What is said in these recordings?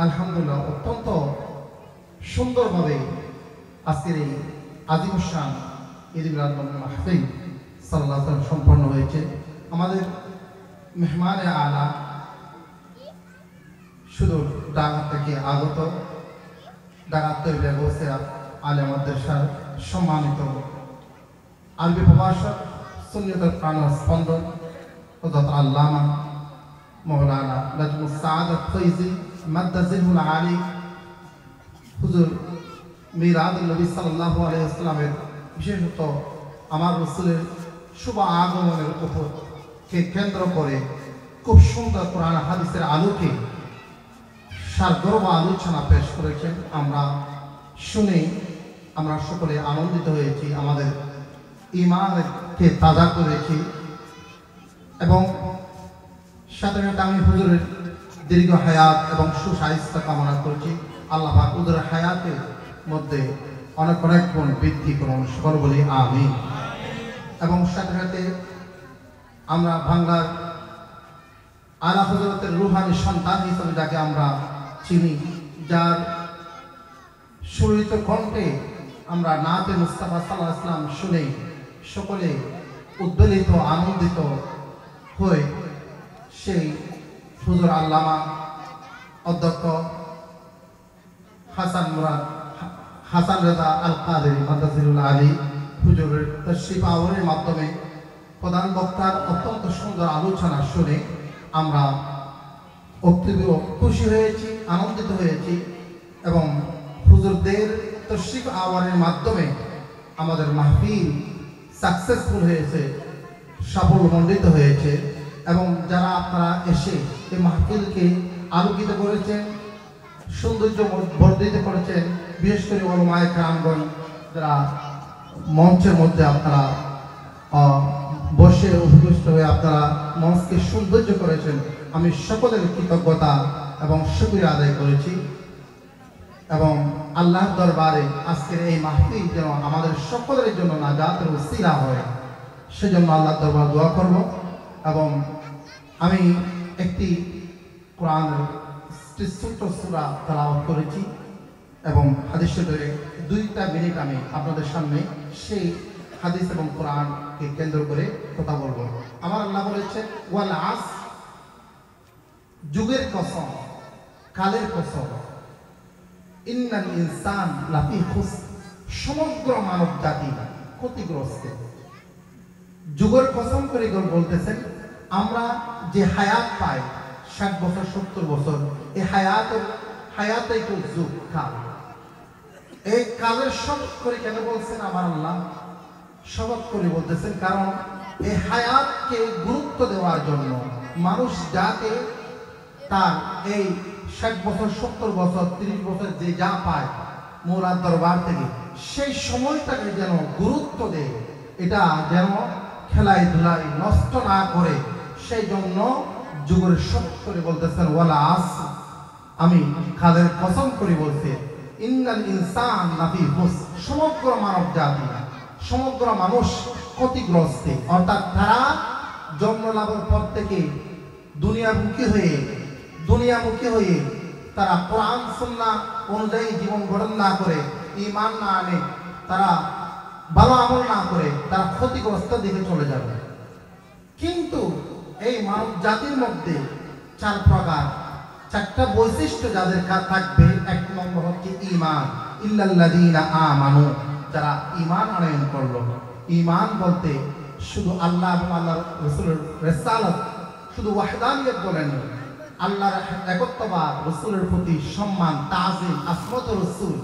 আলহামদুলিল্লাহ অত্যন্ত সুন্দরভাবে আজকের এই আজিমুসান ঈদ মিলাদ মাহফিল সাল্লাল্লাহু আলাইহি ওয়াসাল্লাম সম্পন্ন হয়েছে। আমাদের মেহমানে আলা শুধু ঢাকা থেকে আগত ঢাকা তৈরি বসে আলেম মাদ্রাসার সম্মানিত আরবি প্রভাষক সুন্নিয়তের প্রাণ স্পন্দন হযরত আল্লামা মৌলানা নাজমুস সাআদাত ফৈজি মাদ্দাজিলহুল আলী হুজুর মিলাদুন নবী সাল্লাল্লাহু আলাইহি ওয়াসাল্লামের বিশেষত আমার রাসূলের শুভ আগমনের উপরকে কেন্দ্র করে খুব সুন্দর কোরআন হাদিসের আলোকে সারগর্ভ আলোচনা পেশ করেছেন। আমরা শুনে আমরা সকলে আনন্দিত হয়েছি, আমাদের ঈমানকে তাজা করেছি এবং সাথে সাথে আমি হুজুরের দীর্ঘ হায়াত এবং সুস্বাস্থ্য কামনা করছি। আল্লাহ পাক হুজুরের হায়াতের মধ্যে অনেক অনেক গুণ বৃদ্ধি করুন, সকল বলি আমিন। এবং সাথে সাথে আমরা বাংলার আলা হযরতের রুহানি সন্তান হিসেবে যাকে আমরা চিনি, যার সুরিত কণ্ঠে আমরা নাতে মুস্তাফা সাল্লাল্লাহু আলাইহি ওয়াসাল্লাম শুনে সকলে উদ্বেলিত আনন্দিত হয়ে সেই হুজুর আল্লামা অধ্যক্ষ হাসান রেজা আল কাদেরী মাদ্দাজিলুল আলী হুজুরের তাশরীফ আওয়ারের মাধ্যমে প্রধান বক্তার অত্যন্ত সুন্দর আলোচনা শুনে আমরা অত্যন্ত খুশি হয়েছি, আনন্দিত হয়েছি এবং হুজুরদের তাশরীফ আওয়ারের মাধ্যমে আমাদের মাহফিল সাকসেসফুল হয়েছে, সাফল্যমণ্ডিত হয়েছে এবং যারা আপনারা এসে এই মাহফিলকে আলোকিত করেছেন, সৌন্দর্য বর্ধিত করেছেন, বিশেষ করে ওলামায়ে কেরামগণ যারা মঞ্চের মধ্যে আপনারা বসে উপবিষ্ট হয়ে আপনারা মঞ্চকে সৌন্দর্য করেছেন, আমি সকলের কৃতজ্ঞতা এবং শুকরিয়া আদায় করেছি এবং আল্লাহর দরবারে আজকের এই মাহফিল যেন আমাদের সকলের জন্য নাজাতের ওসিলা হয় সেজন্য আল্লাহর দরবারে দোয়া করব। এবং আমি একটি কোরআনের ছোট্ট সূরা তেলাওয়াত করেছি এবং হাদিস শরীফের 2টা মিনিট আমি আপনাদের সামনে সেই হাদিস এবং কোরআনকে কেন্দ্র করে কথা বলবো। আমার আল্লাহ বলেছেন ওয়াল আস, যুগের কসম, কালের কসম, ইন্নাল ইনসান লাফি খুসর, সমগ্র মানব জাতি ক্ষতিগ্রস্ত। যুগের কসম করে বলতেছেন আমরা যে হায়াত পাই 60 বছর 70 বছর, এই হায়াতেই তো যুগ কাল। এই কালের শপথ করে কেন বলছেন আমার আল্লাহ? শপথ করে বলতেছেন কারণ এই হায়াতকে গুরুত্ব দেওয়ার জন্য মানুষ যাতে তার এই 60 বছর 70 বছর 30 বছর যে যা পায় মৌলার দরবার থেকে সেই সময়টাকে যেন গুরুত্ব দেয়, এটা যেন খেলায় ধুলায় নষ্ট না করে, সেই জন্য যুগের শপথ করে বলতেছেন ওয়াল আস, আমি কালের কসম করে বলছি ইন্নাল ইনসান লাফি খুসর, সমগ্র মানব জাতি সমগ্র মানুষ ক্ষতিগ্রস্ত। অর্থাৎ তারা জন্ম লাভের পর থেকে দুনিয়ামুখী হয়ে তারা কোরআন সুন্নাহ অনুযায়ী জীবন গঠন না করে, ঈমান না আনে, তারা ভালো আমল না করে তারা ক্ষতিগ্রস্ত দিকে চলে যাবে। কিন্তু এই মানব জাতির মধ্যে 4 প্রকার 4টা বৈশিষ্ট্য যাদের থাকবে। 1 নম্বর হচ্ছে ঈমান, ইল্লাল্লাযীনা আমানু, যারা ঈমান আনয়ন করলো। ঈমান বলতে শুধু আল্লাহ এবং আল্লাহর রাসূলের রিসালাত, শুধু ওয়াহদানিয়ত বলেন, আল্লাহর একত্ববাদ, রাসূলের প্রতি সম্মান, তাজিম, আসমত রাসূল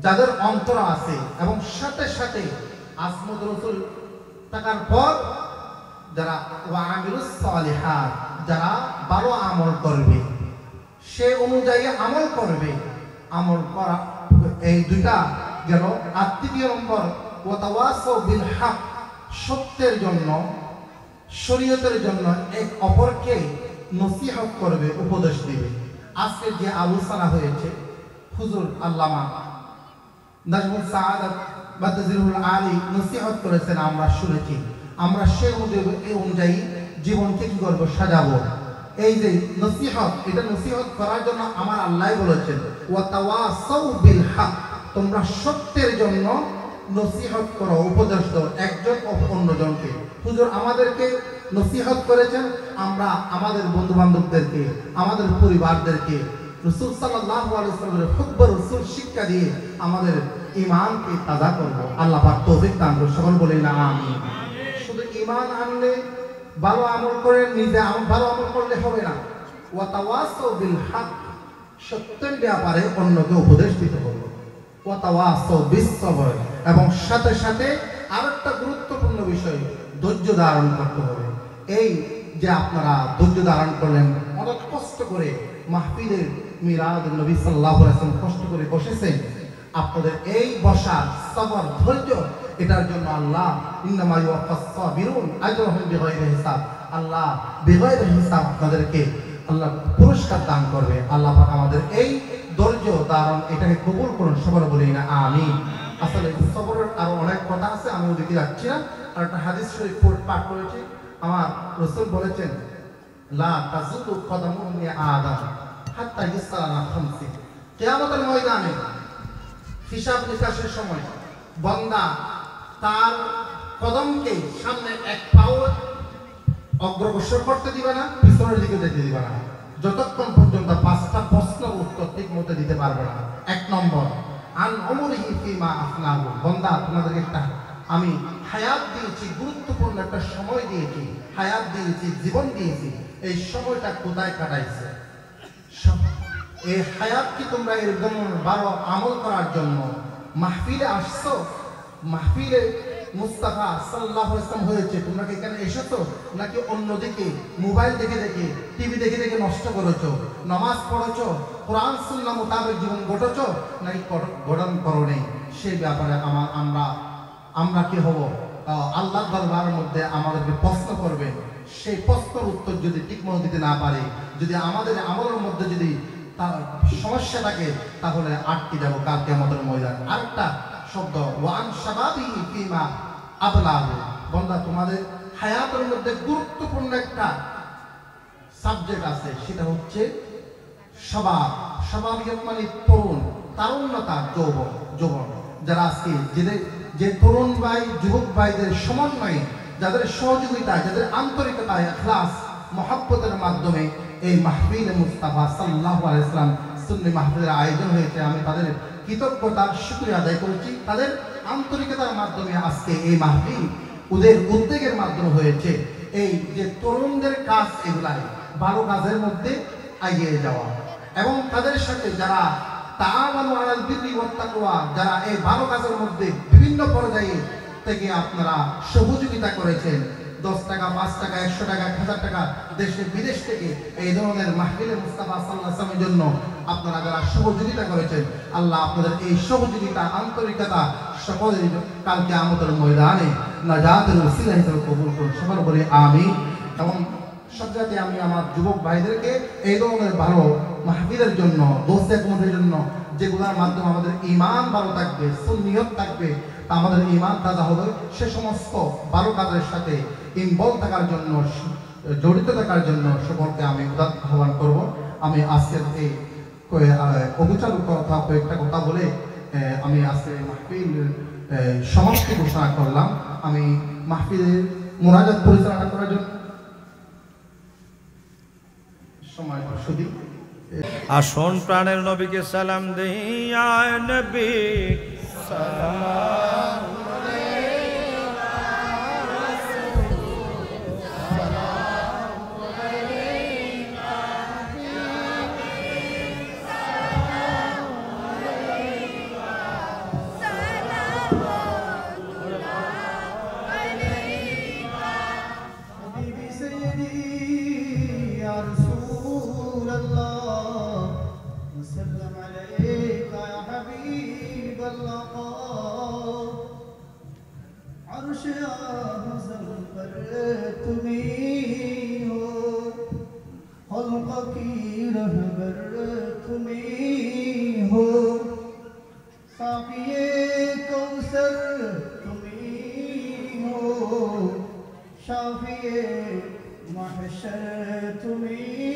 যাদের অন্তর আছে এবং সাথে সাথে আসমত রাসূল থাকার পর যারা ওয়ামিলুস সালিহাত, যারা ভালো আমল করবে, সে অনুযায়ী আমল করবে, আমল করা, এই 2টা গেল। আর 3 নম্বর ওয়াতাওয়াসাউ বিল হক, সত্যের জন্য শরীয়তের জন্য এক অপরকে নসিহত করবে, উপদেশ দিবে। আজকে যে আলোচনা হয়েছে হুজুর আল্লামা নাজমুস সাআদাত মাদ্দাজিলহুল আলী নসিহত করেছেন, আমরা শুনেছি, আমরা সেই অনুযায়ী জীবনকে কি করবো, সাজাবো। এই যে নসিহত, এটা নসিহত করার জন্য আমার আল্লাহ বলেছেন ওয়াতাওয়াসাউ বিল হক, তোমরা সত্যের জন্য নসিহত করো, উপদেশ দাও একজন অন্যজনকে। হুজুর আমাদেরকে নসিহত করেছেন, আমরা আমাদের বন্ধু বান্ধবদেরকে, আমাদের পরিবারদেরকে রাসূল সাল্লাল্লাহু আলাইহি ওয়াসাল্লামের হুব্বুর রাসূল শিক্ষা দিয়ে আমাদের ঈমানকে তাজা করব। আল্লাহ পাক তৌফিক দান করুন, সকল বলি না আমিন। শুধু ঈমান আনলে, ভালো আমল করে নিজে ভালো আমল করলে হবে না, ওয়াতাওয়াসাউ বিল হক, সত্যের ব্যাপারে অন্যকে উপদেশ দিতে হবে, ওয়াতাওয়াসাউ বিস সবর, এবং সাথে সাথে আরেকটা গুরুত্বপূর্ণ বিষয় ধৈর্য ধারণ করতে হবে। এই যে আপনারা ধৈর্য ধারণ করলেন, অনেক কষ্ট করে মাহফিলের মিলাদ নবী সাল্লাল্লাহু আলাইহি ওয়াসাল্লাম কষ্ট করে বসেছেন, আপনাদের এই বসা সবর ধৈর্য, এটার জন্য আল্লাহ ইন্নামা ইউওয়াফাস সাবিরুন আজরুহুম বিগাইরি হিসাব, আল্লাহ বিগাইরি হিসাব আপনাদেরকে আল্লাহ পুরস্কার দান করবে। আল্লাহ পাক আমাদের এই ধৈর্য ধারণ এটাকে কবুল করুন, সবার বলি না আমিন। আসলে সবরের আরো অনেক কথা আছে, আমি ওদিকে যাচ্ছি না। আর একটা হাদিস শরীফ পাঠ করেছি, আমার রাসূল বলেছেন লা তাযুদু কদামু ইবনি আদম হাত্তা ইসআলা খামসি, কিয়ামতের ময়দানে হিসাব নিকাশের সময় বান্দা তার কদমকে সামনে এক পাও অগ্রসর করতে দিবে না, পিছনের দিকে যেতে দিবে না, যতক্ষণ পর্যন্ত 5টা প্রশ্নের উত্তর ঠিক মতো দিতে পারবে না। 1 নম্বর আন উমরিহি ফিমা আফনাহু, বান্দা তোমাদেরকে একটা আমি হায়াত দিয়েছি, গুরুত্বপূর্ণ একটা সময় দিয়েছি, হায়াত দিয়েছি, জীবন দিয়েছি, এই সময়টা কোথায় কাটাইছে? এই হায়াত কি তোমরা এরকম ভালো আমল করার জন্য মাহফিলে আসছো? মাহফিলে মুস্তাফা সাল্লাল্লাহু আলাইহি ওয়াসাল্লাম হয়েছে, তোমরা কি এখানে এসেছো, নাকি অন্যদিকে মোবাইল দেখে দেখে, টিভি দেখে দেখে নষ্ট করেছো? নামাজ পড়েছো, কোরআন সুন্নাহ মোতাবেক জীবন গড়েছো, নাকি গঠন করো নেই? সেই ব্যাপারে আমরা কি হব? আল্লাহর দরবারের মধ্যে আমাদেরকে প্রশ্ন করবে। সেই প্রশ্নের উত্তর যদি ঠিকমতো দিতে না পারি, যদি আমাদের আমলের মধ্যে যদি সমস্যা থাকে, তাহলে আটকে যাব কালকে আমাদের ময়দান। আরেকটা শব্দ ওয়ান শাবাবিহি ফিমা আবলাহু, বান্দা তোমাদের হায়াতের মধ্যে গুরুত্বপূর্ণ একটা সাবজেক্ট আছে, সেটা হচ্ছে শাবাব। শাবাবিয়ত মানে তরুণ, তারুণ্যতা, যৌবন। যারা আজকে যে তরুণ ভাই, যুবক ভাইদের সমন্বয়ে, যাদের সহযোগিতায়, যাদের আন্তরিকতায়, ইখলাস, মহব্বতের মাধ্যমে এই মাহফিলে মুস্তাফা সাল্লাল্লাহু আলাইহি ওয়াসাল্লাম সুন্নি মাহফিলের আয়োজন হয়েছে, আমি তাদের কৃতজ্ঞতার শুকরিয়া আদায় করছি। তাদের আন্তরিকতার মাধ্যমে আজকে এই মাহফিল ওদের উদ্যোগের মাধ্যমে হয়েছে। এই যে তরুণদের কাজ, এগুলাই ভালো কাজের মধ্যে এগিয়ে যাওয়া, এবং তাদের সাথে যারা তাআওয়ানু আলাল বিররি ওয়াত তাকওয়া, যারা এই ভালো কাজের মধ্যে বিভিন্ন পর্যায়ে থেকে আপনারা সহযোগিতা করেছেন, 10 টাকা, 5 টাকা, 100 টাকা, 1000 টাকা, দেশে বিদেশ থেকে এই ধরনের মাহফিলে মুস্তাফা সাল্লাল্লাহু আলাইহি ওয়াসাল্লামের জন্য আপনারা যারা সহযোগিতা করেছেন, আল্লাহ আপনাদের এই সহযোগিতা, আন্তরিকতা সকলের কালকে আমাদের ময়দানে নাজাতের ওসিলা হিসেবে কবুল করুন, সকল বলে আমিন। এবং সবজাতে আমি আমার যুবক ভাইদেরকে এই ধরনের ভালো মাহফিলের জন্য, দোস্ত একমতের জন্য, যেগুলোর মাধ্যমে আমাদের ঈমান ভালো থাকবে, সুন্নিয়ত থাকবে, তা আমাদের ঈমান তাজা হবে, সে সমস্ত ভালো কাজের সাথে ইনভলভ থাকার জন্য, জড়িত থাকার জন্য সকলকে আমি উদাত্ত আহ্বান করব। আমি আজকের এই অবিচার কথা, কয়েকটা কথা বলে আমি আজকে মাহফিল সমাপ্তি ঘোষণা করলাম। আমি মাহফিলের মোনাজাত পরিচালনা করার জন্য সময় শুধু আসুন প্রাণের নবীকে সালাম দেই, ইয়া নবী সালাম शाफिए महशर तुम्ही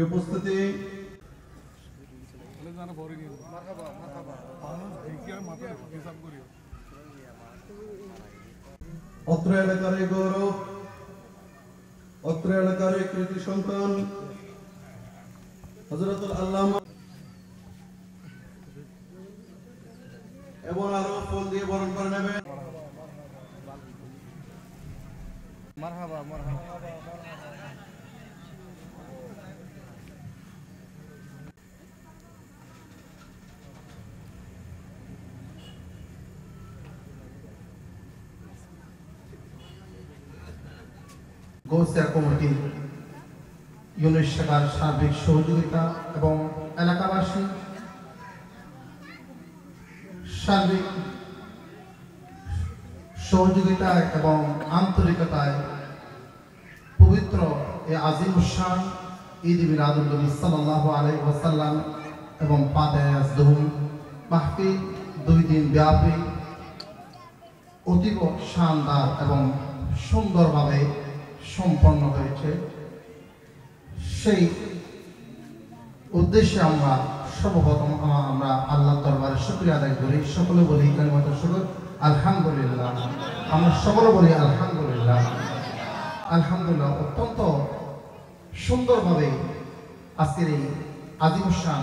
উপস্থিতি অত্র এলাকার গৌরব, অত্র এলাকার কৃতি সন্তান হযরতুল আল্লামা এবং আরো ফুল দিয়ে বরণ করে নেবেন। মারহাবা মারহাবা। গৌসিয়া কমিটির ইউনিট শাখার সার্বিক সহযোগিতা এবং এলাকাবাসী সার্বিক সহযোগিতায় এবং আন্তরিকতায় পবিত্র এই আজিমুশান ঈদ মিলাদুন নবী সাল্লাল্লাহু আলাইহি ওয়াসাল্লাম এবং পাতেয়াজদুম মাহফিল 2 দিন ব্যাপী অতীব শানদার এবং সুন্দরভাবে সম্পন্ন হয়েছে। সেই উদ্দেশ্যে আমরা সর্বপ্রথম আমরা আল্লাহর দরবারে শুকরিয়া আদায় করি। সকলে বলি কালিমাতুশ শুকর আলহামদুলিল্লাহ। আমরা সকলে বলি আলহামদুলিল্লাহ। আলহামদুলিল্লাহ। অত্যন্ত সুন্দরভাবে আজকের এই আজিমুশান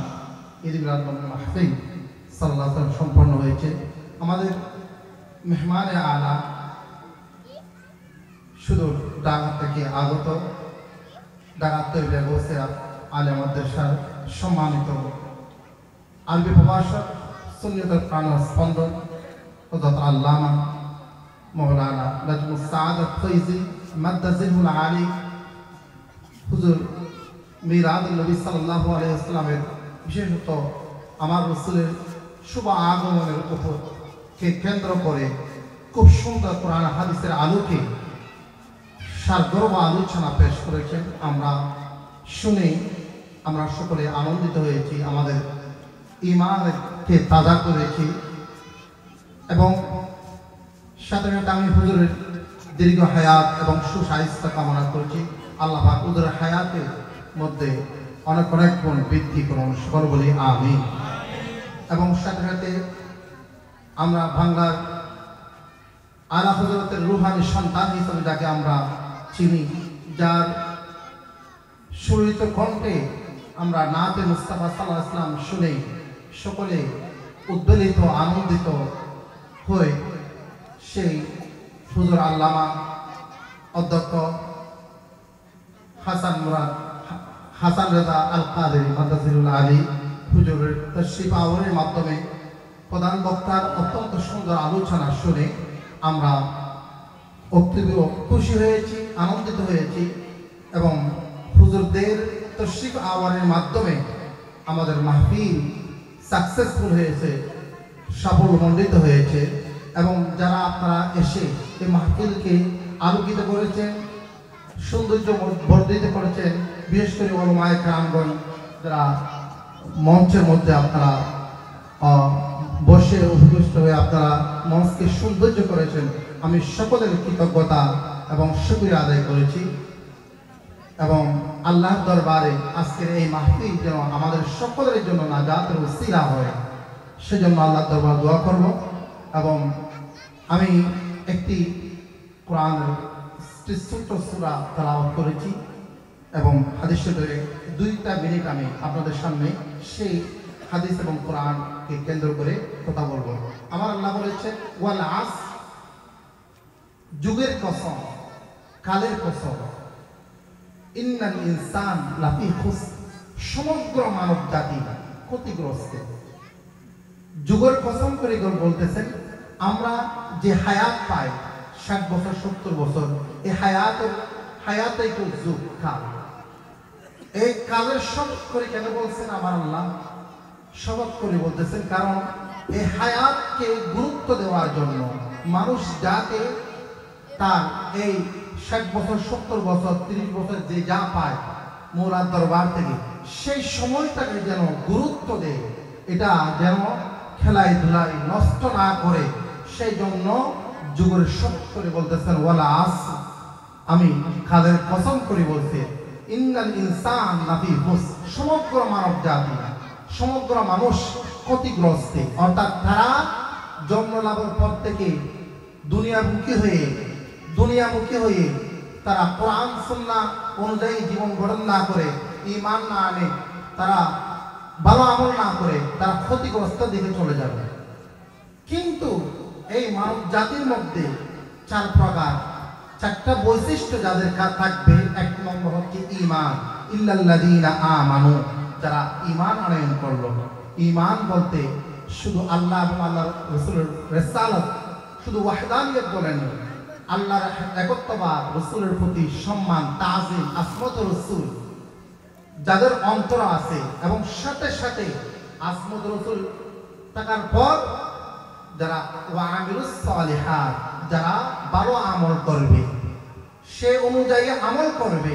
ঈদ মিলাদুন মাহফিল সাল্লাল্লাহু আলাইহি ওয়াসাল্লাম সম্পন্ন হয়েছে। আমাদের মেহমানে আলা শুধু ঢাকা থেকে আগত ঢাকা তৈরি গৌসিয়া আলিয়া মাদ্রাসার সম্মানিত আরবি প্রভাষক সুন্নিয়তের প্রাণস্পন্দন হযরত আল্লামা মাওলানা নাজমুস সাআদাত ফৈজি মাদ্দাজিহুল আলী হুজুর মিলাদুন নবী সাল্লাল্লাহু আলাইহি ওয়াসাল্লামের বিশেষত আমার রাসূলের শুভ আগমনের উপর কে কেন্দ্র করে খুব সুন্দর কোরআন হাদিসের আলোকে সারগর্ভ আলোচনা পেশ করেছেন। আমরা শুনে আমরা সকলে আনন্দিত হয়েছি, আমাদের ঈমানকে তাজা করেছি এবং সাথে সাথে আমি হুজুরের দীর্ঘ হায়াত এবং সুস্বাস্থ্য কামনা করছি। আল্লাহ পাক হুজুরের হায়াতের মধ্যে অনেক অনেক গুণ বৃদ্ধি করুন, সকল বলি আমিন। এবং সাথে সাথে আমরা বাংলার আলা হযরতের রুহানি সন্তান হিসেবে যাকে আমরা চিনি, যার সুরিত কণ্ঠে আমরা নাতে মুস্তাফা সাল্লাল্লাহু আলাইহি ওয়াসাল্লাম শুনে সকলে উদ্বেলিত আনন্দিত হয়ে সেই হুজুর আল্লামা অধ্যক্ষ হাসান রেজা আল কাদেরী মাদ্দাজিহুল আলী হুজুরের তাশরীফ আওয়ারের মাধ্যমে প্রধান বক্তার অত্যন্ত সুন্দর আলোচনা শুনে আমরা অত্যন্ত খুশি হয়েছি, আনন্দিত হয়েছি এবং হুজুরদের তাশরীফ আওয়ারের মাধ্যমে আমাদের মাহফিল সাকসেসফুল হয়েছে, সাফল্যমণ্ডিত হয়েছে এবং যারা আপনারা এসে এই মাহফিলকে আলোকিত করেছেন, সৌন্দর্য বর্ধিত করেছেন, বিশেষ করে ওলামায়ে কেরামগণ যারা মঞ্চের মধ্যে আপনারা বসে উপবিষ্ট হয়ে আপনারা মঞ্চকে সৌন্দর্য করেছেন, আমি সকলের কৃতজ্ঞতা এবং শুকরিয়া আদায় করেছি এবং আল্লাহর দরবারে আজকের এই মাহফিল যেন আমাদের সকলের জন্য নাজাতের ওসিলা হয় সেজন্য আল্লাহর দরবারে দোয়া করব। এবং আমি একটি কোরআনের ছোট্ট সূরা তেলাওয়াত করেছি এবং হাদিস শরীফের 2টা মিনিট আমি আপনাদের সামনে সেই হাদিস এবং কোরআনকে কেন্দ্র করে কথা বলবো। আমার আল্লাহ বলেছে ওয়াল আস, যুগের কসম, কালের কসম, ইন্নাল ইনসান লাফি খুসর, সমগ্র মানব জাতি ক্ষতিগ্রস্ত। যুগের কসম করে বলতেছেন আমরা যে হায়াত পাই 60 বছর 70 বছর, এই হায়াতেই তো যুগ কাল। এই কালের শপথ করে কেন বলছেন আমার আল্লাহ? শপথ করে বলতেছেন কারণ এই হায়াতকে গুরুত্ব দেওয়ার জন্য মানুষ যাতে তার এই 60 বছর 70 বছর 30 বছর যে যা পায় মৌলার দরবার থেকে, সেই সময়টাকে যেন গুরুত্ব দেয়, এটা যেন খেলায় ধুলায় নষ্ট না করে, সেই জন্য যুগের শপথ করে বলতেছেন ওয়ালা আস, আমি কালের কসম করে বলছি ইন্নাল ইনসান লাফি খুসর, সমগ্র মানব জাতি, সমগ্র মানুষ ক্ষতিগ্রস্ত। অর্থাৎ তারা জন্ম লাভের পর থেকে দুনিয়ামুখী হয়ে তারা কোরআন সুন্নাহ অনুযায়ী জীবন গঠন না করে, ঈমান না আনে, তারা ভালো আমল না করে, তারা ক্ষতিগ্রস্ত দিকে চলে যাবে। কিন্তু এই মানব জাতির মধ্যে 4 প্রকার 4টা বৈশিষ্ট্য যাদের থাকবে। 1 নম্বর হচ্ছে ঈমান, ইল্লাল্লাযীনা আমানু, যারা ঈমান আনয়ন করলো। ঈমান বলতে শুধু আল্লাহ এবং আল্লাহর রাসূলের রিসালাত, শুধু ওয়াহদানিয়ত বলেন, আল্লাহর একত্ববাদ, রসুলের প্রতি সম্মান, তাজিম, আসমত রসুল যাদের অন্তর আছে এবং সাথে সাথে আসমত রসুল থাকার পর যারা ওয়ামিলুস সালিহাত, যারা ভালো আমল করবে, সে অনুযায়ী আমল করবে,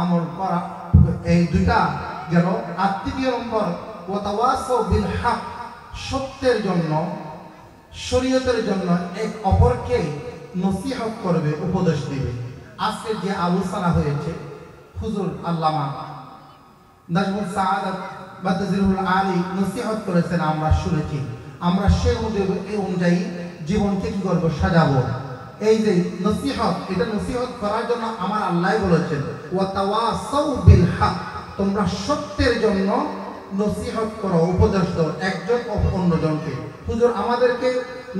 আমল করা, এই দুইটা গেল। আর তৃতীয় নম্বর ওয়াতাওয়াসাউ বিল হক, সত্যের জন্য, শরীয়তের জন্য এক অপরকে নসিহত করবে, উপদেশ দিবে। আজকে যে আলোচনা হয়েছে হুজুর আল্লামা নাজমুল সাআদাত বাদজিরুল আলী নসিহত করেছেন, আমরা শুনেছি, আমরা সে অনুযায়ী জীবনকে কি করবো, সাজাবো। এই যে নসিহত, এটা নসিহত করার জন্য আমার আল্লাহ বলেছেন ওয়াতাওয়াসাউ বিল হক, তোমরা সত্যের জন্য নসিহত করো, উপদেশ দাও একজন অন্যজনকে। হুজুর আমাদেরকে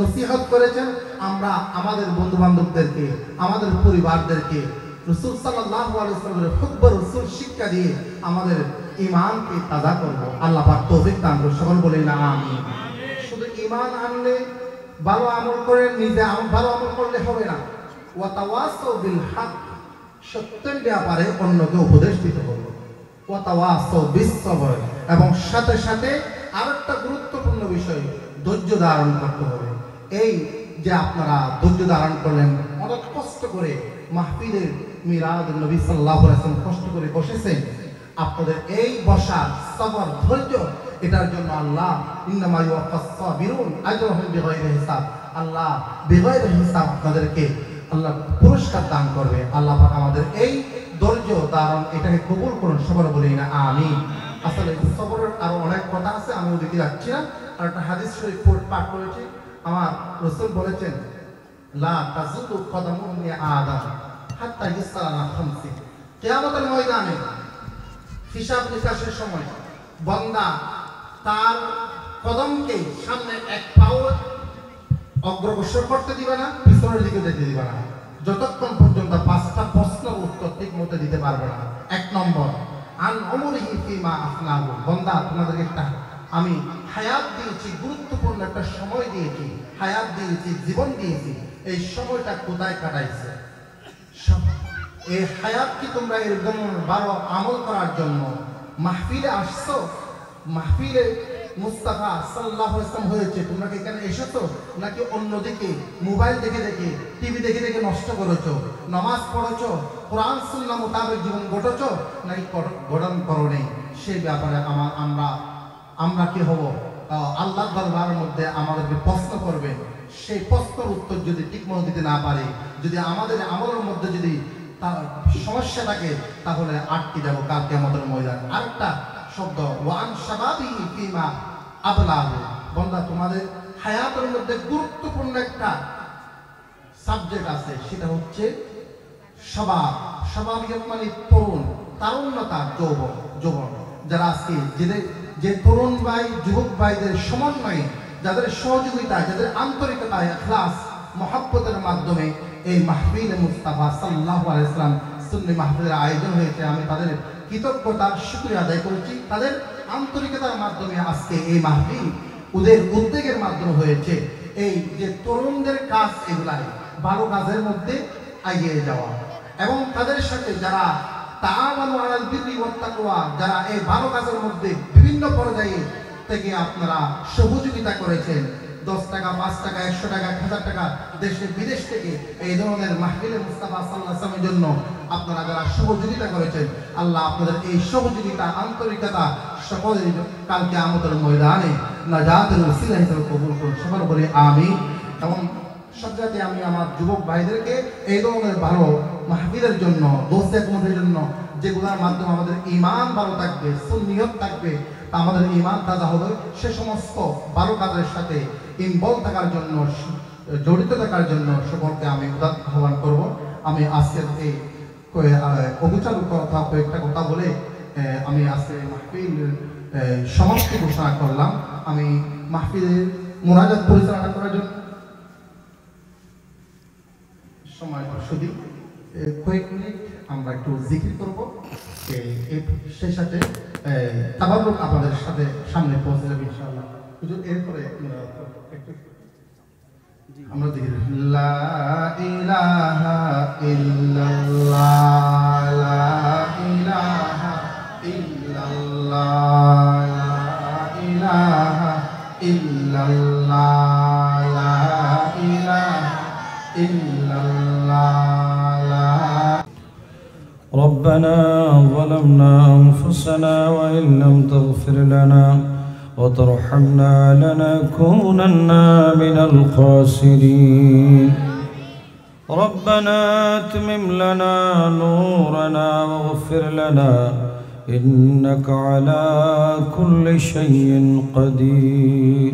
নসিহত করেছেন, আমরা আমাদের বন্ধু বান্ধবদেরকে, আমাদের পরিবারদেরকে রাসূল সাল্লাল্লাহু আলাইহি ওয়াসাল্লামের হুব্ব রাসূল শিক্ষা দিয়ে আমাদের ঈমানকে তাজা করব। আল্লাহ পাক তৌফিক দান করুন, সকল বলি না আমিন। শুধু ঈমান আনলে, ভালো আমল করে নিজে ভালো আমল করলে হবে না, ওয়াতাওয়াসাউ বিল হক, সত্যের ব্যাপারে অন্যকে উপদেশ দিতে হবে, ওয়াতাওয়াসাউ বিস সবর, এবং সাথে সাথে আরেকটা গুরুত্বপূর্ণ বিষয়, ধৈর্য ধারণ করতে হবে। এই যে আপনারা ধৈর্য ধারণ করলেন, অনেক কষ্ট করে মাহফিলের মিলাদ নবী সাল্লাল্লাহু আলাইহি ওয়াসাল্লাম কষ্ট করে বসেছেন, আপনাদের এই বসার সবর, ধৈর্য, এটার জন্য আল্লাহ ইন্নামা ইউওয়াফাস সাবিরুন আজরুহুম বিগাইরি হিসাব, আল্লাহ বিগাইরি হিসাব আপনাদেরকে আল্লাহ পুরস্কার দান করবে। আল্লাহ পাক আমাদের এই ধৈর্য ধারণ এটাকে কবুল করুন, সবার বলি না আমিন। আসলে সবরের আরো অনেক কথা আছে, আমি ওদিকে যাচ্ছি না। আর একটা হাদিস শরীফ পাঠ করেছি, আমার রাসূল বলেছেন লা তাযুলু কদামু ইবনি আদম হাত্তা ইসআলা খামসি, কিয়ামতের ময়দানে হিসাব নিকাশের সময় বান্দা তার কদমকে সামনে এক পাও অগ্রসর করতে দিবে না, পিছনের দিকে যেতে দিবে না, যতক্ষণ পর্যন্ত 5টা প্রশ্নের উত্তর ঠিক মতো দিতে পারবে না। 1 নম্বর আন উমরিহি ফিমা আফনাহু, বান্দা তোমাদেরকে একটা আমি হায়াত দিয়েছি, গুরুত্বপূর্ণ একটা সময় দিয়েছি, হায়াত দিয়েছি, জীবন দিয়েছি, এই সময়টা কোথায় কাটাইছে? এই হায়াত কি তোমরা এরকম ভালো আমল করার জন্য মাহফিলে আসছো? মাহফিলে মুস্তাফা সাল্লাল্লাহু আলাইহি ওয়াসাল্লাম হয়েছে, তোমরা কি এখানে এসেছো, নাকি অন্যদিকে মোবাইল দেখে দেখে, টিভি দেখে দেখে নষ্ট করেছো? নামাজ পড়েছো, কোরআন সুন্নাহ মোতাবেক জীবন গড়েছো, নাকি গঠন করো নেই? সেই ব্যাপারে আমরা কি হব? আল্লাহর দরবারের মধ্যে আমাদেরকে প্রশ্ন করবে। সেই প্রশ্নের উত্তর যদি ঠিকমতো দিতে না পারে, যদি আমাদের আমলের মধ্যে যদি সমস্যা থাকে, তাহলে আটকে যাব কাল কিয়ামতের ময়দানে। আরেকটা শব্দ ওয়ান শাবাবিহি ফিমা আবলাহু, বান্দা তোমাদের হায়াতের মধ্যে গুরুত্বপূর্ণ একটা সাবজেক্ট আছে, সেটা হচ্ছে শাবাব। শাবাবিয়ত মানে তরুণ, তারুণ্যতা, যৌবন। যারা আজকে যে তরুণ ভাই, যুবক ভাইদের সমন্বয়ে, যাদের সহযোগিতা, যাদের আন্তরিকতা, ইখলাস, মহব্বতের মাধ্যমে এই মাহফিলে মুস্তাফা সাল্লাল্লাহু আলাইহি ওয়াসাল্লাম সুন্নি মাহফিলের আয়োজন হয়েছে, আমি তাদের কৃতজ্ঞতার শুকরিয়া আদায় করছি। তাদের আন্তরিকতার মাধ্যমে আজকে এই মাহফিল ওদের উদ্যোগের মাধ্যমে হয়েছে। এই যে তরুণদের কাজ, এগুলাই ভালো কাজের মধ্যে এগিয়ে যাওয়া, এবং তাদের সাথে যারা তাআওয়ানু আলাল বিররি ওয়াত তাকওয়া, যারা এই ভালো কাজের মধ্যে বিভিন্ন পর্যায়ে থেকে আপনারা সহযোগিতা করেছেন, 10 টাকা, 5 টাকা, 100 টাকা, 1000 টাকা, দেশে বিদেশ থেকে এই ধরনের মাহফিলে মুস্তাফা সাল্লাল্লাহু আলাইহি ওয়াসাল্লামের জন্য আপনারা যারা সহযোগিতা করেছেন, আল্লাহ আপনাদের এই সহযোগিতা, আন্তরিকতা সকলের কাল কিয়ামতের ময়দানে নাজাতের ওসিলা হিসেবে কবুল করুন, সকল বলে আমিন। এবং সবজাতি আমি আমার যুবক ভাইদেরকে এই ধরনের ভালো মাহফিলের জন্য, দোস্ত একমতের জন্য, যেগুলোর মাধ্যমে আমাদের ঈমান ভালো থাকবে, সুন্নিয়ত থাকবে, আমাদের ঈমান তাজা হবে, সে সমস্ত ভালো কাজের সাথে ইনভলভ থাকার জন্য, জড়িত থাকার জন্য সকলকে আমি আহ্বান করব। আমি আজকের এই অবিচার কথা, কয়েকটা কথা বলে আমি আজকের মাহফিল সমাপ্তি ঘোষণা করলাম। আমি মাহফিলের মুনাজাত পরিচালনা করার জন্য সময় শুধু কয়েক মিনিট আমরা একটু জিকির করবো, সেই সাথে তাবাররুক আপনাদের সাথে সামনে পৌঁছে যাবে ইনশাআল্লাহ। হুজুর এরপরে একটু আমরা দেখি লা ইলাহা ইল্লাল্লাহ লা ইলাহা ইল্লাল্লাহ লা ইলাহা ইল্লাল্লাহ লা ইলাহা ইল্লাল্লাহ লা ربنا ظلمنا أنفسنا وإن لم تغفر لنا وترحمنا لنكونن من الخاسرين ربنا اتمم لنا نورنا واغفر لنا إنك على كل شيء قدير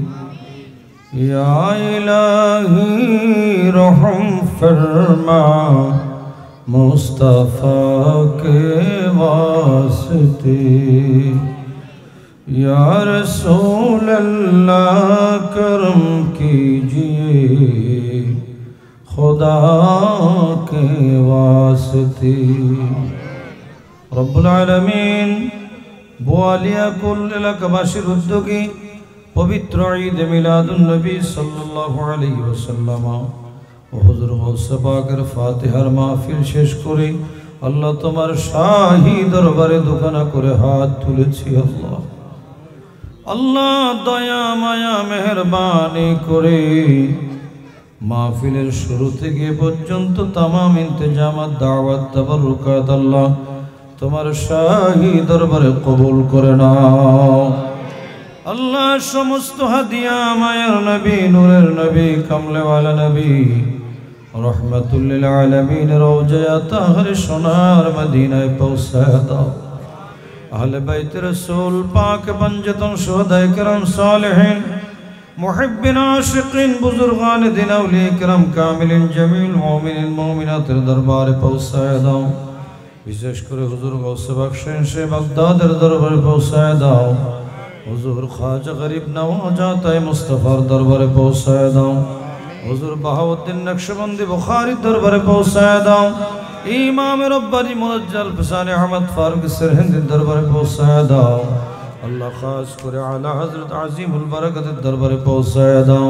يا إلهي رحم فرما मुस्तफ़ा के वास्ते या रसूल अल्लाह करम कीजिए खुदा के वास्ते रब्बुल आलमीन बोआलिया कुल इलाकाबासीर उद्योगी पवित्र ईद मिलादुन नबी सल्लल्लाहु अलैहि वसल्लम হুজুর গৌসে পাকের ফাতিহার মাহফিল শেষ করে আল্লাহ তোমার শাহী দরবারে দোকানা করে হাত তুলেছি আল্লাহ আল্লাহ দয়া মায়া মেহেরবানি করে মাহফিলের শুরু থেকে পর্যন্ত তামাম ইন্তজামাত দাওয়াত তাবাররুকাত আল্লাহ তোমার শাহী দরবারে কবুল করে নাও আল্লাহ সমস্ত হাদিয়া মায়ের নবী নূরের নবী কামলেওয়ালা নবী রহমাতুল্লিল আলামিন রওজা তাহর সোনার মদিনায় পৌঁছায় দাও আহলে বাইত রাসূল পাক বঞ্জতন শুহাদায়ে کرام সালেহিন মুহিব্বিন আশিকিন বুজুরগান দিন আউলিয়া کرام কামিলিন জামিল মুমিনিন মুমিনাতের দরবারে পৌঁছায় দাও বিশেষ করে হুজুর গৌসে পাক শহনশাহ বাগদাদের দরবারে পৌঁছায় দাও হুজুর খাজা গরিব নওয়াজাত মুস্তাফার দরবারে পৌঁছায় দাও হুজুর বাহাউদ্দিন নকশবন্দি বুখারী দরবারে পৌঁছায় দাও ইমাম রব্বানী মুনাজ্জাল ফসানি আহমদ ফারুক সিরহিন্দি দরবারে পৌঁছায় দাও আল্লাহ খাস করে আলা হযরত আজিমুল বরকতের দরবারে পৌঁছায় দাও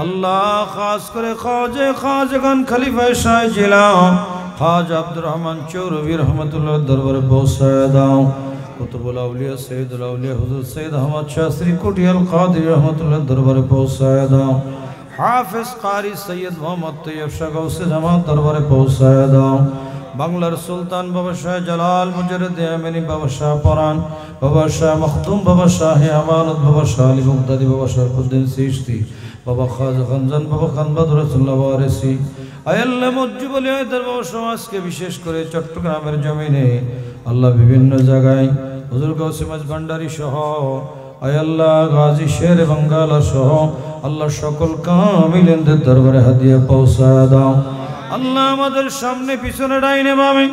আল্লাহ খাস করে খাজাগান খলিফা শাহ জিলা খাজা আব্দুর রহমান চৌরভী রহমাতুল্লাহ দরবারে পৌঁছায় দাও কুতুবুল আউলিয়া সৈয়দুল আউলিয়া হুজুর সৈয়দ আহমদ শাহ শ্রী কুটিয়াল কাদির রহমাতুল্লাহ দরবারে পৌঁছায় দাও হাফেজ কারি সৈয়দ মোহাম্মদ তৈয়ব শাহ গৌসে জামাত দরবারে পৌঁছায় দাও বাংলার সুলতান বাবা শাহ জালাল মুজাররিদ ইয়ামানি বাবা শাহ পরান বাবা শাহ মখদুম বাবা শাহ আমানত বাবা শাহ আলী মুক্তাদি বাবা শরফুদ্দিন চিশতি বাবা খাজা খানজান বাবা খান বাদুর রাসূলুল্লাহ ওয়ারিসি আয় আল্লাহ মুজিবুল ইয়াদার বাবা সমাজকে বিশেষ করে চট্টগ্রামের জমিনে আল্লাহ বিভিন্ন জায়গায় হুজুর গৌসে মাঝ ভান্ডারী সহ আয় আল্লাহ গাজী শের বাঙ্গালা সহ আল্লাহ সকল কামিলিনদের দরবারে হাদিয়া পৌঁছায় দাও আল্লাহ আমাদের সামনে পিছনে ডাইনে বামে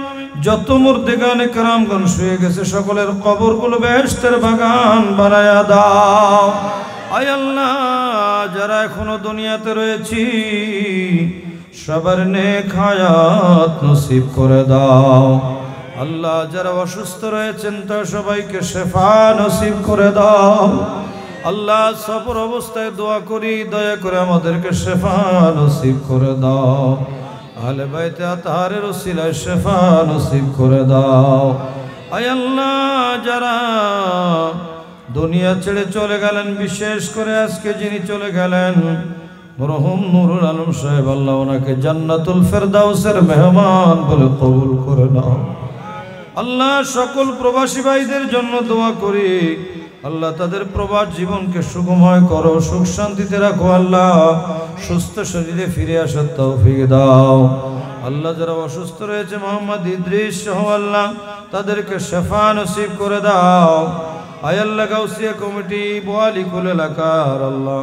যত মুর্দেগানে কেরামগণ শুয়ে গেছে সকলের কবরগুলো বেহেশতের বাগান বানায়া দাও আয় আল্লাহ যারা এখনো দুনিয়াতে রয়েছি সবার নেক হায়াত নসিব করে দাও আল্লাহ যারা অসুস্থ রয়েছেন তারা সবাইকে শিফা নসিব করে দাও আল্লাহ সবর অবস্থায় দোয়া করি দয়া করে আমাদেরকে শিফা নসিব করে দাও আহলে বাইতে আতহারের ওসিলায় শিফা নসিব করে দাও আয় আল্লাহ যারা দুনিয়া ছেড়ে চলে গেলেন বিশেষ করে আজকে যিনি চলে গেলেন মরহুম নুরুল আলম সাহেব আল্লাহ ওনাকে জান্নাতুল ফেরদাউসের মেহমান বলে কবুল করে নাও আল্লাহ সকল প্রবাসী ভাইদের জন্য দোয়া করি আল্লাহ তাদের প্রবাস জীবনকে সুখময় করো সুখ শান্তিতে রাখো আল্লাহ সুস্থ শরীরে ফিরে আসার তৌফিক দাও আল্লাহ যারা অসুস্থ রয়েছে মোহাম্মদ ইদ্রিস সহ আল্লাহ তাদেরকে শিফা নসিব করে দাও আয় আল্লাহ গাউসিয়া কমিটি বোয়ালিকুল এলাকার আল্লাহ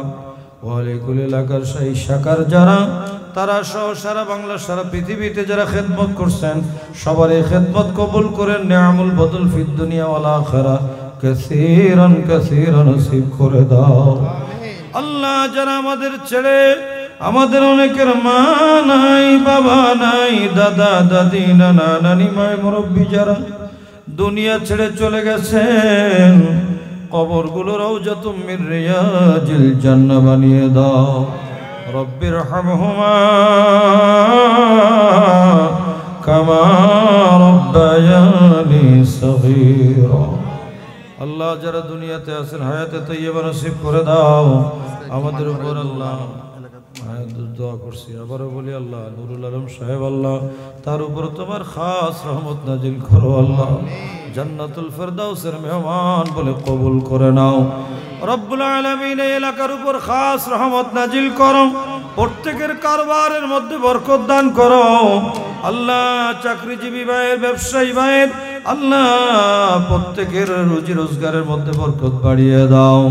বোয়ালিকুল এলাকার সেই শাখার যারা তারা সহ সারা বাংলা সারা পৃথিবীতে যারা খেদমত করছেন সবার এই খেদমত কবুল করেন নিয়ামুল বদল ফিদ দুনিয়া ওয়াল আখিরা কাসীরান কাসীরান নসিব করে দাও আল্লাহ যারা আমাদের ছেড়ে আমাদের অনেকের মা নাই বাবা নাই দাদা দাদি নানা নানি মায়ের মুরব্বী যারা দুনিয়া ছেড়ে চলে গেছেন কবরগুলো রওজাতুম মির রিয়াজিল জান্নাহ বানিয়ে দাও রব্বিরহামহুমা কামা রব্বায়ানি সগীরা। আল্লাহ যারা দুনিয়াতে আছেন হায়াতে তৈয়বা নসিব করে দাও আমাদের উপর। আল্লাহ দোয়া করছি, আবারও বলি আল্লাহ নুরুল আলম সাহেব, আল্লাহ তার উপর তোমার খাস রহমত নাজিল করো। আল্লাহ জান্নাতুল ফেরদাউসের মেহমান বলে কবুল করে নাও। রব্বুল আলামিন এই এলাকার উপর খাস রহমত নাজিল করো, প্রত্যেকের কারবারের মধ্যে বরকত দান করো। আল্লাহ চাকরিজীবী ভাইয়ের, ব্যবসায়ী ভাইয়ের, আল্লাহ প্রত্যেকের রুজি রোজগারের মধ্যে বরকত বাড়িয়ে দাও।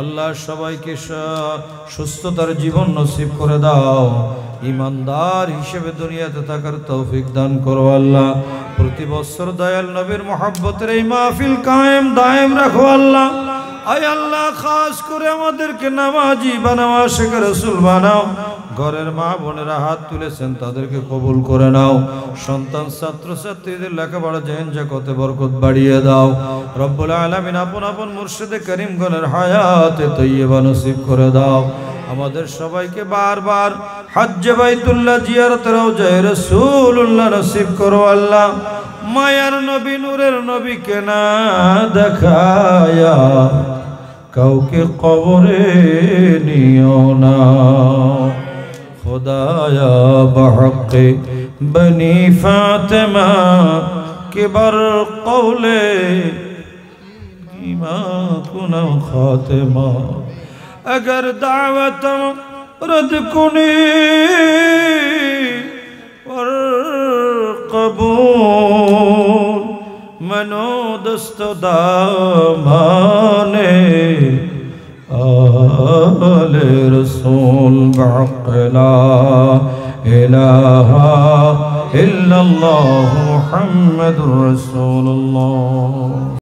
আল্লাহ সবাইকে সুস্থতার জীবন নসিব করে দাও, ইমানদার হিসেবে দুনিয়াতে থাকার তৌফিক দান করো। আল্লাহ প্রতি বছর দয়াল নবীর মহব্বতের এই মাহফিল কায়েম দায়েম রাখো। আল্লাহ আয় আল্লাহ খাস করে আমাদেরকে নামাজি বানাও, আশিক রাসূল বানাও। ঘরের মা বোনেরা হাত তুলেছেন তাদেরকে কবুল করে নাও। সন্তান ছাত্র ছাত্রীদের লেখাপড়া জেহেন জাকতে বরকত বাড়িয়ে দাও। রব্বুল আলামিন আপন আপন মুর্শিদে করিমগণের হায়াতে তৈয়বা নসিব করে দাও। আমাদের সবাইকে বারবার হজ্জে বাইতুল্লাহ জিয়ারত রওজায়ে রাসূলুল্লাহ নসিব করো। আল্লাহ মায়ার নবী নূরের নবীকে না দেখায়া কাউকে কবরে নিও না। खुदाया बहक़े बनी फातिमा के बर कौले ईमा कुना खातिमा। अगर दावत रद कुनी और कबूल मनो दस्त दामाने आले रसूल बक़ला इलाहा इल्लल्लाह मुहम्मदुर रसूलुल्लाह।